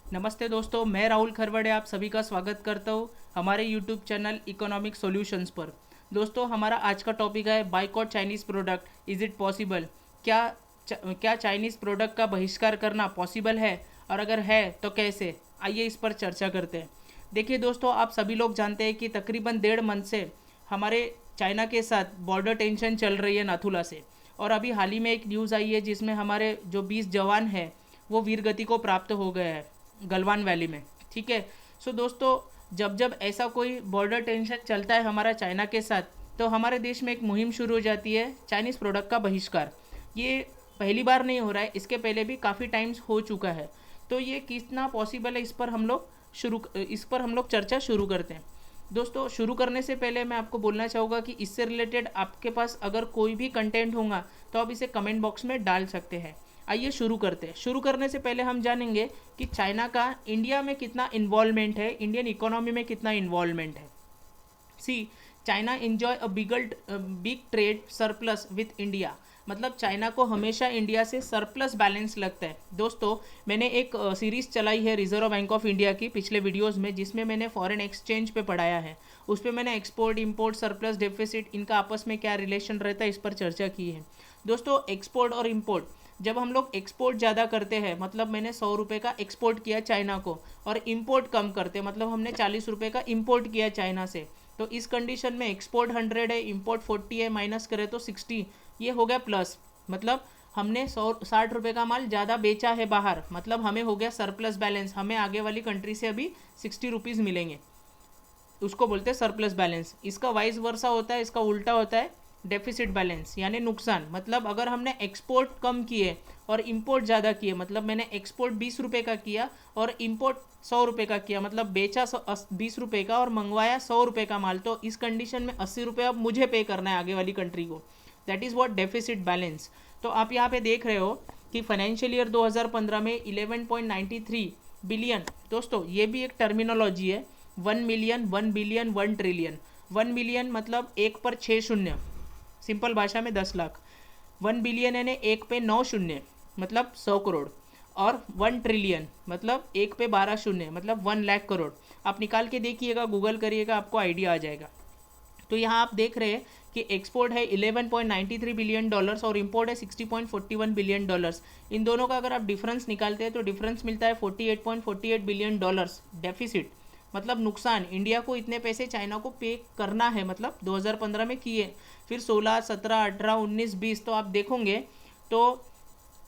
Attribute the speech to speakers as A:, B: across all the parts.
A: नमस्ते दोस्तों, मैं राहुल खरवड़े आप सभी का स्वागत करता हूँ हमारे यूट्यूब चैनल इकोनॉमिक सॉल्यूशंस पर। दोस्तों, हमारा आज का टॉपिक है boycott Chinese product, is it possible. क्या क्या चाइनीज़ प्रोडक्ट का बहिष्कार करना पॉसिबल है, और अगर है तो कैसे। आइए इस पर चर्चा करते हैं। देखिए दोस्तों, आप सभी लोग जानते हैं कि तकरीबन 1.5 मंथ से हमारे चाइना के साथ बॉर्डर टेंशन चल रही है नाथुला से। और अभी हाल ही में एक न्यूज़ आई है जिसमें हमारे जो 20 जवान हैं वो वीरगति को प्राप्त हो गए हैं गलवान वैली में। ठीक है। सो दोस्तों, जब जब ऐसा कोई बॉर्डर टेंशन चलता है हमारा चाइना के साथ, तो हमारे देश में एक मुहिम शुरू हो जाती है चाइनीज़ प्रोडक्ट का बहिष्कार। ये पहली बार नहीं हो रहा है, इसके पहले भी काफ़ी टाइम्स हो चुका है। तो ये कितना पॉसिबल है, इस पर हम लोग चर्चा शुरू करते हैं। दोस्तों, शुरू करने से पहले मैं आपको बोलना चाहूँगा कि इससे रिलेटेड आपके पास अगर कोई भी कंटेंट होगा तो आप इसे कमेंट बॉक्स में डाल सकते हैं। आइए शुरू करते हैं। शुरू करने से पहले हम जानेंगे कि चाइना का इंडिया में कितना इन्वॉल्वमेंट है, इंडियन इकोनॉमी में कितना इन्वॉल्वमेंट है। See, China enjoy a big trade surplus with India. मतलब चाइना को हमेशा इंडिया से सरप्लस बैलेंस लगता है। दोस्तों, मैंने एक सीरीज़ चलाई है रिजर्व बैंक ऑफ इंडिया की पिछले वीडियोस में, जिसमें मैंने फॉरेन एक्सचेंज पे पढ़ाया है। उस पर मैंने एक्सपोर्ट, इंपोर्ट, सरप्लस, डेफिसिट, इनका आपस में क्या रिलेशन रहता है इस पर चर्चा की है। दोस्तों, एक्सपोर्ट और इंपोर्ट, जब हम लोग एक्सपोर्ट ज़्यादा करते हैं, मतलब मैंने 100 रुपये का एक्सपोर्ट किया चाइना को, और इंपोर्ट कम करते, मतलब हमने 40 रुपये का इंपोर्ट किया चाइना से, तो इस कंडीशन में एक्सपोर्ट 100 है, इंपोर्ट 40 है, माइनस करें तो 60, ये हो गया प्लस। मतलब हमने 160 रुपये का माल ज़्यादा बेचा है बाहर, मतलब हमें हो गया सरप्लस बैलेंस। हमें आगे वाली कंट्री से अभी 60 रुपीज़ मिलेंगे, उसको बोलते हैं सरप्लस बैलेंस। इसका वाइस वर्सा होता है, इसका उल्टा होता है डेफिसिट बैलेंस, यानी नुकसान। मतलब अगर हमने एक्सपोर्ट कम किए और इंपोर्ट ज़्यादा किए, मतलब मैंने एक्सपोर्ट 20 रुपये का किया और इंपोर्ट 100 रुपये का किया, मतलब बेचा 20 रुपये का और मंगवाया 100 रुपये का माल, तो इस कंडीशन में 80 रुपये अब मुझे पे करना है आगे वाली कंट्री को। That is what deficit balance. तो आप यहाँ पे देख रहे हो कि फाइनेंशियल ईयर 2015 में 11.93 बिलियन। दोस्तों, ये भी एक टर्मिनोलॉजी है। 1 मिलियन, 1 बिलियन, 1 ट्रिलियन। 1 मिलियन मतलब 1 पर 6 शून्य, सिंपल भाषा में 10 लाख। 1 बिलियन यानी 1 पे 9 शून्य, मतलब 100 करोड़। और 1 ट्रिलियन मतलब 1 पे 12 शून्य, मतलब 1 लाख करोड़। आप निकाल के देखिएगा, गूगल करिएगा, आपको आइडिया आ जाएगा। तो यहाँ आप देख रहे हैं कि एक्सपोर्ट है 11.93 बिलियन डॉलर्स और इंपोर्ट है 60.41 बिलियन डॉलर्स। इन दोनों का अगर आप डिफरेंस निकालते हैं तो डिफरेंस मिलता है 48.48 बिलियन डॉलर्स डेफिसिट, मतलब नुकसान। इंडिया को इतने पैसे चाइना को पे करना है, मतलब 2015 में किए, फिर 16, 17, 18, 19, 20, तो आप देखोगे तो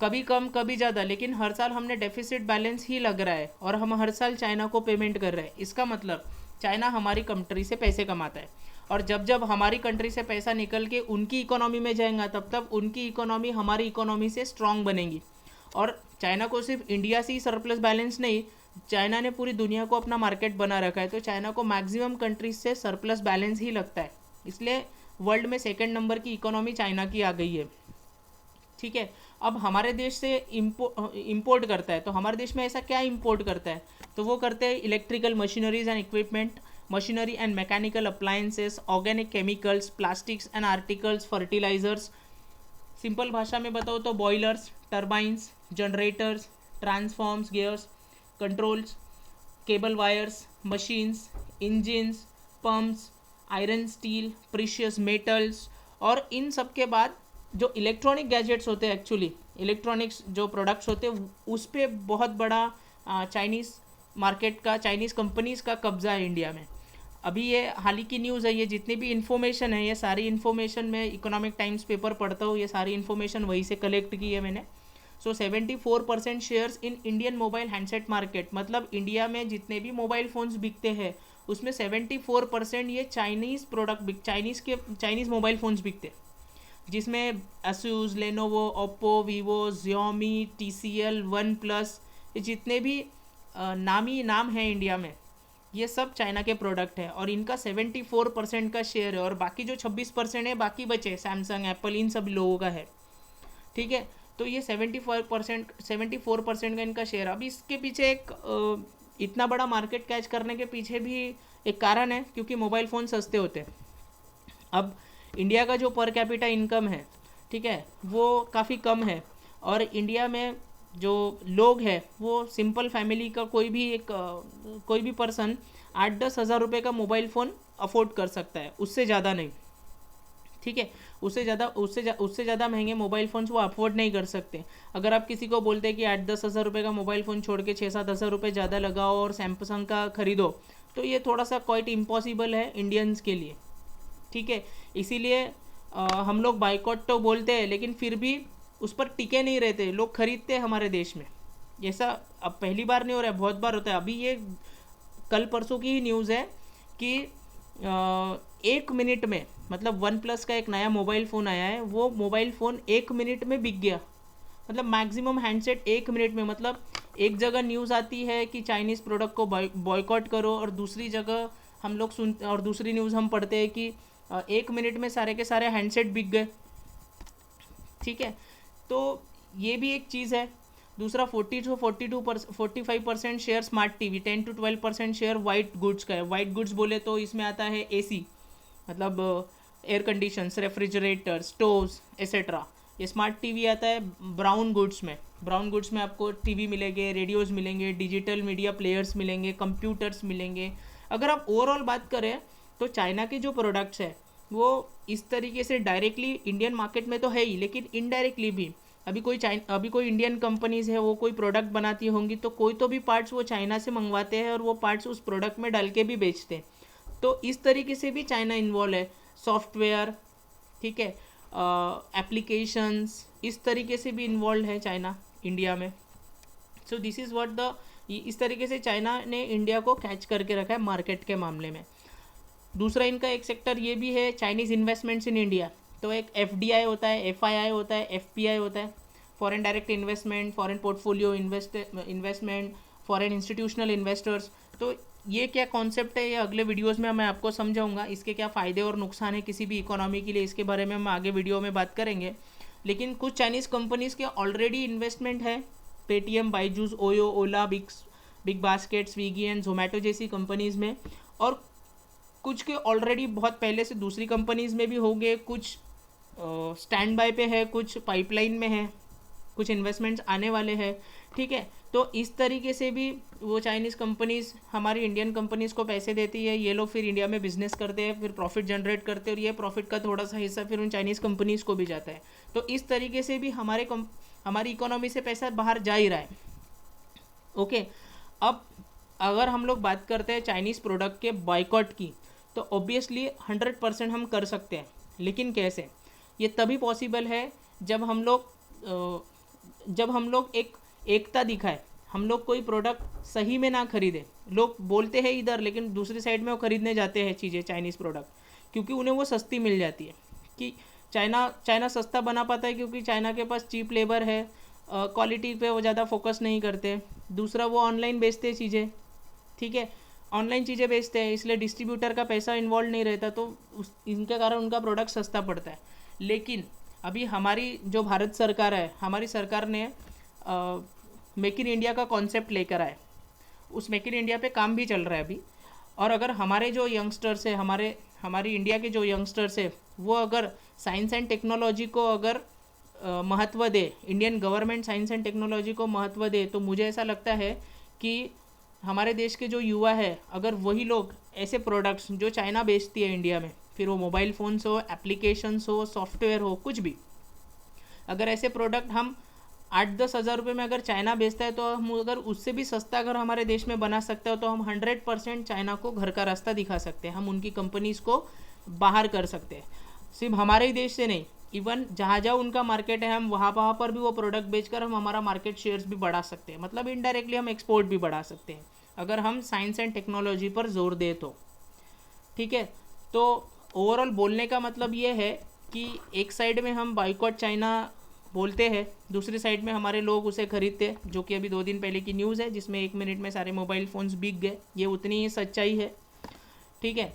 A: कभी कम कभी ज़्यादा, लेकिन हर साल हमने डेफिसिट बैलेंस ही लग रहा है और हम हर साल चाइना को पेमेंट कर रहे हैं। इसका मतलब चाइना हमारी कंट्री से पैसे कमाता है, और जब जब हमारी कंट्री से पैसा निकल के उनकी इकोनॉमी में जाएगा, तब तब उनकी इकोनॉमी हमारी इकोनॉमी से स्ट्रांग बनेगी। और चाइना को सिर्फ इंडिया से ही सरप्लस बैलेंस नहीं, चाइना ने पूरी दुनिया को अपना मार्केट बना रखा है, तो चाइना को मैक्सिमम कंट्रीज से सरप्लस बैलेंस ही लगता है। इसलिए वर्ल्ड में सेकंड नंबर की इकोनॉमी चाइना की आ गई है। ठीक है। अब हमारे देश से इम्पोर्ट करता है, तो हमारे देश में ऐसा क्या इम्पोर्ट करता है, तो वो करते हैं electrical machineries and equipment, machinery and mechanical appliances, organic chemicals, plastics and articles, fertilisers. Simple भाषा में बताओ तो boilers, turbines, generators, transforms, gears, controls, cable wires, machines, engines, pumps, iron, steel, precious metals. और इन सब के बाद जो इलेक्ट्रॉनिक गैजेट्स होते हैं, एक्चुअली इलेक्ट्रॉनिक्स जो प्रोडक्ट्स होते हैं, उस पर बहुत बड़ा चाइनीज़ मार्केट का, चाइनीज़ कंपनीज़ का कब्जा है इंडिया में। अभी ये हाल ही की न्यूज़ है, ये जितनी भी इन्फॉर्मेशन है, ये सारी इन्फॉर्मेशन मैं इकोनॉमिक टाइम्स पेपर पढ़ता हूँ, ये सारी इन्फॉर्मेशन वहीं से कलेक्ट की है मैंने। सो 74% shares in Indian mobile handset market, मतलब इंडिया में जितने भी मोबाइल फ़ोन्स बिकते हैं उसमें 74% ये Chinese product Chinese mobile phones बिकते हैं, जिसमें asus, Lenovo, Oppo, Vivo, xiaomi, TCL, one plus, ये जितने भी नामी नाम हैं इंडिया में, ये सब चाइना के प्रोडक्ट हैं और इनका 74% का शेयर है। और बाकी जो 26% है, बाकी बचे सैमसंग, एप्पल, इन सब लोगों का है। ठीक है। तो ये 74% का इनका शेयर। अब इसके पीछे एक इतना बड़ा मार्केट कैच करने के पीछे भी एक कारण है, क्योंकि मोबाइल फ़ोन सस्ते होते हैं। अब इंडिया का जो पर कैपिटा इनकम है, ठीक है, वो काफ़ी कम है, और इंडिया में जो लोग हैं वो सिंपल फैमिली का कोई भी पर्सन 8-10 हज़ार रुपये का मोबाइल फ़ोन अफोर्ड कर सकता है, उससे ज़्यादा नहीं। ठीक है, उससे ज़्यादा महंगे मोबाइल फ़ोन्स वो अफोर्ड नहीं कर सकते। अगर आप किसी को बोलते हैं कि 8-10 हज़ार रुपये का मोबाइल फ़ोन छोड़ के 6-7 हज़ार रुपये ज़्यादा लगाओ और सैमसंग का खरीदो, तो ये थोड़ा सा क्वाइट इम्पॉसिबल है इंडियंस के लिए। ठीक है, इसीलिए हम लोग बाइकॉट तो बोलते हैं, लेकिन फिर भी उस पर टिके नहीं रहते, लोग खरीदते हैं हमारे देश में। ऐसा अब पहली बार नहीं हो रहा है, बहुत बार होता है। अभी ये कल परसों की ही न्यूज़ है कि 1 मिनट में, मतलब वन प्लस का एक नया मोबाइल फ़ोन आया है, वो मोबाइल फ़ोन 1 मिनट में बिक गया। मतलब मैक्सिमम हैंडसेट 1 मिनट में, मतलब एक जगह न्यूज़ आती है कि चाइनीज़ प्रोडक्ट को बॉयकॉट करो, और दूसरी जगह हम लोग और दूसरी न्यूज़ हम पढ़ते हैं कि 1 मिनट में सारे के सारे हैंडसेट बिक गए। ठीक है, तो ये भी एक चीज़ है। दूसरा 45% share smart TV, 10-12% share white goods का है। वाइट गुड्स बोले तो इसमें आता है एसी, मतलब air conditions, refrigerator, stoves etcetera. ये स्मार्ट टीवी आता है ब्राउन गुड्स में। ब्राउन गुड्स में आपको टीवी मिलेंगे, रेडियोज़ मिलेंगे, डिजिटल मीडिया प्लेयर्स मिलेंगे, कंप्यूटर्स मिलेंगे। अगर आप ओवरऑल बात करें तो चाइना के जो प्रोडक्ट्स है वो इस तरीके से डायरेक्टली इंडियन मार्केट में तो है ही, लेकिन इनडायरेक्टली भी अभी कोई इंडियन कंपनीज़ है, वो कोई प्रोडक्ट बनाती होंगी तो कोई तो भी पार्ट्स वो चाइना से मंगवाते हैं और वो पार्ट्स उस प्रोडक्ट में डाल के भी बेचते हैं। तो इस तरीके से भी चाइना इन्वॉल्व है। सॉफ्टवेयर, ठीक है, एप्लीकेशंस, इस तरीके से भी इन्वॉल्व है चाइना इंडिया में। So this is what is तरीके से चाइना ने इंडिया को कैच करके रखा है मार्केट के मामले में। दूसरा इनका एक सेक्टर ये भी है, चाइनीज़ इन्वेस्टमेंट्स इन इंडिया। तो एक FDI होता है, FII होता है, FPI होता है, foreign direct investment, foreign portfolio investment, foreign institutional investors. तो ये क्या कॉन्सेप्ट है, ये अगले वीडियोस में मैं आपको समझाऊंगा। इसके क्या फ़ायदे और नुकसान है किसी भी इकोनॉमी के लिए, इसके बारे में हम आगे वीडियो में बात करेंगे। लेकिन कुछ चाइनीज़ कंपनीज़ के ऑलरेडी इन्वेस्टमेंट है, Paytm, Byju's, OYO, Ola, big basket, Swiggy and Zomato जैसी कंपनीज़ में, और कुछ के ऑलरेडी बहुत पहले से दूसरी कंपनीज़ में भी होंगे, कुछ स्टैंड बाय पे है, कुछ पाइपलाइन में है, कुछ इन्वेस्टमेंट्स आने वाले हैं। ठीक है, तो इस तरीके से भी वो चाइनीज़ कंपनीज़ हमारी इंडियन कंपनीज़ को पैसे देती है, ये लोग फिर इंडिया में बिजनेस करते हैं, फिर प्रॉफिट जनरेट करते हैं, और ये प्रॉफिट का थोड़ा सा हिस्सा फिर उन चाइनीज़ कंपनीज़ को भी जाता है। तो इस तरीके से भी हमारी इकोनॉमी से पैसा बाहर जा ही रहा है। ओके, अब अगर हम लोग बात करते हैं चाइनीज़ प्रोडक्ट के बॉयकॉट की, तो ऑब्वियसली 100% हम कर सकते हैं। लेकिन कैसे? ये तभी पॉसिबल है जब हम लोग एक एकता दिखाए, हम लोग कोई प्रोडक्ट सही में ना खरीदें। लोग बोलते हैं इधर, लेकिन दूसरी साइड में वो खरीदने जाते हैं चीज़ें, चाइनीज़ प्रोडक्ट, क्योंकि उन्हें वो सस्ती मिल जाती है। कि चाइना सस्ता बना पाता है क्योंकि चाइना के पास चीप लेबर है, क्वालिटी पे वो ज़्यादा फोकस नहीं करते। दूसरा, वो ऑनलाइन बेचते हैं चीज़ें, ठीक है, ऑनलाइन चीज़ें बेचते हैं, इसलिए डिस्ट्रीब्यूटर का पैसा इन्वॉल्व नहीं रहता, तो इनके कारण उनका प्रोडक्ट सस्ता पड़ता है। लेकिन अभी हमारी जो भारत सरकार है, हमारी सरकार ने मेक इन इंडिया का कॉन्सेप्ट लेकर आए, उस मेक इन इंडिया पे काम भी चल रहा है अभी। और अगर हमारे जो यंगस्टर्स है, हमारी इंडिया के जो यंगस्टर्स है, वो अगर साइंस एंड टेक्नोलॉजी को अगर महत्व दे, Indian government science and technology को महत्व दे, तो मुझे ऐसा लगता है कि हमारे देश के जो युवा है, अगर वही लोग ऐसे प्रोडक्ट्स जो चाइना बेचती है इंडिया में, फिर वो मोबाइल फ़ोन्स हो, एप्लीकेशंस हो, सॉफ्टवेयर हो, कुछ भी, अगर ऐसे प्रोडक्ट हम 8-10 हज़ार रुपये में अगर चाइना बेचता है, तो हम अगर उससे भी सस्ता अगर हमारे देश में बना सकते हो, तो हम 100% चाइना को घर का रास्ता दिखा सकते हैं, हम उनकी कंपनीज़ को बाहर कर सकते हैं। सिर्फ हमारे ही देश से नहीं, इवन जहाँ जहाँ उनका मार्केट है, हम वहाँ पर भी वो प्रोडक्ट बेचकर हम हमारा मार्केट शेयर्स भी बढ़ा सकते हैं। मतलब इनडायरेक्टली हम एक्सपोर्ट भी बढ़ा सकते हैं अगर हम साइंस एंड टेक्नोलॉजी पर जोर दें तो। ठीक है, तो ओवरऑल बोलने का मतलब ये है कि एक साइड में हम बाइकॉट चाइना बोलते हैं, दूसरी साइड में हमारे लोग उसे खरीदते, जो कि अभी 2 दिन पहले की न्यूज़ है, जिसमें 1 मिनट में सारे मोबाइल फ़ोन्स बिक गए। ये उतनी ही सच्चाई है। ठीक है,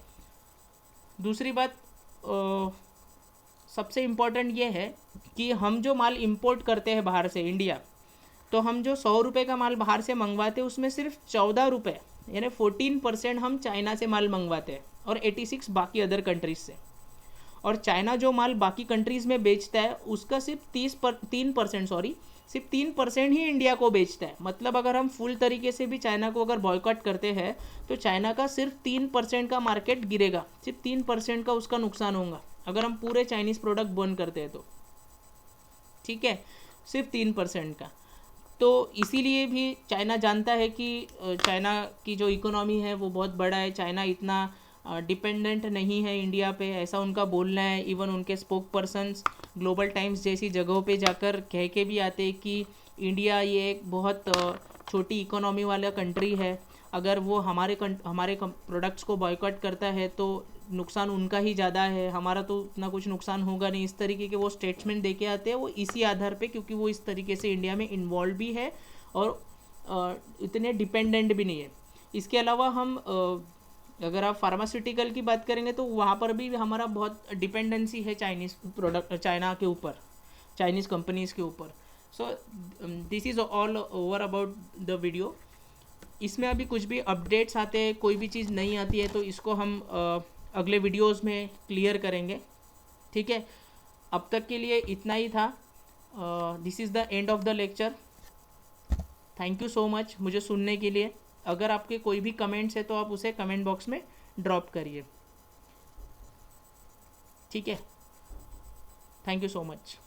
A: दूसरी बात, सबसे इम्पोर्टेंट ये है कि हम जो माल इंपोर्ट करते हैं बाहर से इंडिया, तो हम जो 100 रुपये का माल बाहर से मंगवाते हैं, उसमें सिर्फ 14 रुपये यानी 14% हम चाइना से माल मंगवाते हैं, और 86 बाकी अदर कंट्रीज से। और चाइना जो माल बाकी कंट्रीज़ में बेचता है उसका सिर्फ 3% सिर्फ 3% ही इंडिया को बेचता है। मतलब अगर हम फुल तरीके से भी चाइना को अगर बॉयकॉट करते हैं तो चाइना का सिर्फ 3% का मार्केट गिरेगा, सिर्फ 3% का उसका नुकसान होगा अगर हम पूरे चाइनीज़ प्रोडक्ट बर्न करते हैं तो, ठीक है, सिर्फ 3% का। तो इसीलिए भी चाइना जानता है कि चाइना की जो इकोनॉमी है वो बहुत बड़ा है, चाइना इतना डिपेंडेंट नहीं है इंडिया पे, ऐसा उनका बोलना है। इवन उनके स्पोक पर्सनस ग्लोबल टाइम्स जैसी जगहों पे जाकर कह के भी आते हैं कि इंडिया ये एक बहुत छोटी इकोनॉमी वाला कंट्री है, अगर वो हमारे प्रोडक्ट्स को बॉयकॉट करता है तो नुकसान उनका ही ज़्यादा है, हमारा तो उतना कुछ नुकसान होगा नहीं। इस तरीके के वो स्टेटमेंट दे के आते हैं, वो इसी आधार पे, क्योंकि वो इस तरीके से इंडिया में इन्वॉल्व भी है और इतने डिपेंडेंट भी नहीं है। इसके अलावा हम अगर आप फार्मास्यूटिकल की बात करेंगे तो वहाँ पर भी हमारा बहुत डिपेंडेंसी है चाइनीज़ प्रोडक्ट, चाइना के ऊपर, चाइनीज़ कंपनीज़ के ऊपर। So this is all over about the video. इसमें अभी कुछ भी अपडेट्स आते हैं, कोई भी चीज़ नहीं आती है तो इसको हम अगले वीडियोस में क्लियर करेंगे, ठीक है। अब तक के लिए इतना ही था। This is the end of the lecture. Thank you so much मुझे सुनने के लिए। अगर आपके कोई भी कमेंट्स है तो आप उसे कमेंट बॉक्स में ड्रॉप करिए, ठीक है। Thank you so much.